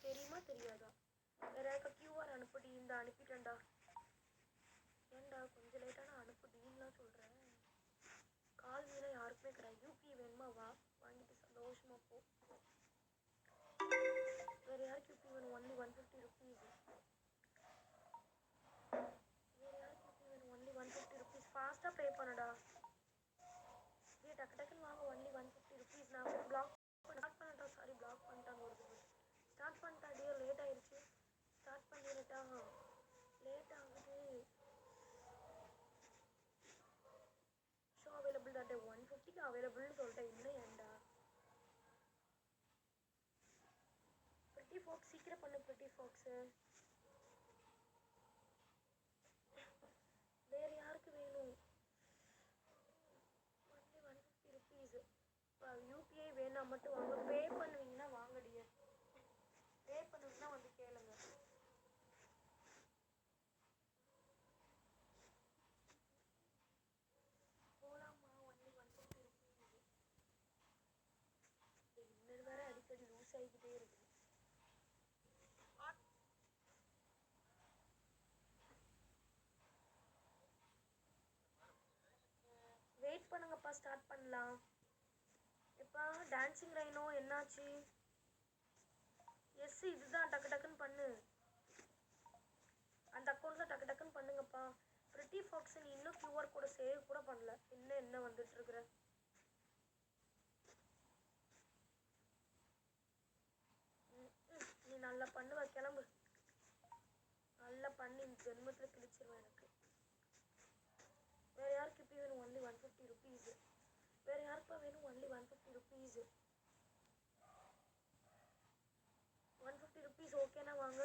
தெரியுமா தெரியாதா? வேற யாருக்கா QR அனுப்புடி. இந்த அனுப்பிட்டேன்டா. ஏன்டா கொஞ்சம் லேட்டாக நான் அனுப்புடின்லாம் சொல்கிறேன். கால் மீனா யாருக்குமே கிடையாது. யூபி வேணுமா வா, வாங்கிட்டு சந்தோஷமா போ. வேற யாருக்கு யூபி வேணும்? Only 150 rupees. வேற யாருக்கு யூபி வேணும்? Only 150 rupees. ஃபாஸ்ட்டாக பே பண்ணடா. டேய் டக்கு டக்குன்னு வாங்க. Only 150 rupees. நான் பிளாக் ஸ்டார்ட் பண்ணட்டா. சாரி பிளாக் பண்ணிட்டாங்க ஒரு தடவை. ஸ்டார்ட் பண்ணிட்டா. டே லேட் ஆயிடுச்சு. ஸ்டார்ட் பண்ணிட்டா. லேட் ஆகுது. ஷோ அவைலபிள் தான். 150க்கு அவைலபிள்னு சொல்லிட்டேன். இன்னும் ஏன்டா? பிரிட்டி ஃபாக்ஸ் சீக்கிரம் பண்ணு. பிரிட்டி ஃபாக்ஸு வேற யாருக்கு வேணும்? Only 150 rupees. யூபிஐ வேணா மட்டும் வாங்க. பே பண்ணுவீங்கன்னா வாங்கடிய. பே பண்ணுவீங்கன்னா வந்து கேளுங்க. போலாமா? Only 150 rupees. இன்னொரு வேற அடிக்கடி லூஸ் ஆகிக்கிட்டே இருக்கு. வெயிட் பண்ணுங்கப்பா. ஸ்டார்ட் பண்ணலாம். எப்பா டான்சிங் ரைனோ என்னாச்சு? எஸ் இதுதான். டக்கு டக்குன்னு பண்ணு. அந்த அக்கௌண்ட்டில் டக்கு டக்குன்னு பண்ணுங்கப்பா. பிரிட்டி ஃபாக்ஸ் நீ இன்னும் QR கூட சேவ் கூட பண்ணல. என்ன வந்துட்டு இருக்கிற? நீ நல்லா பண்ணுவ. கிளம்பு. நல்லா பண்ணி இந்த ஜென்மத்தில் கிழிச்சிருவேன் எனக்கு. வேற யாருக்கு இப்போ வேணும்? Only 150 rupees. வேற யாருப்பா வேணும்? Only 150 rupees. 150 ருபீஸ் ஓகேனா வாங்க.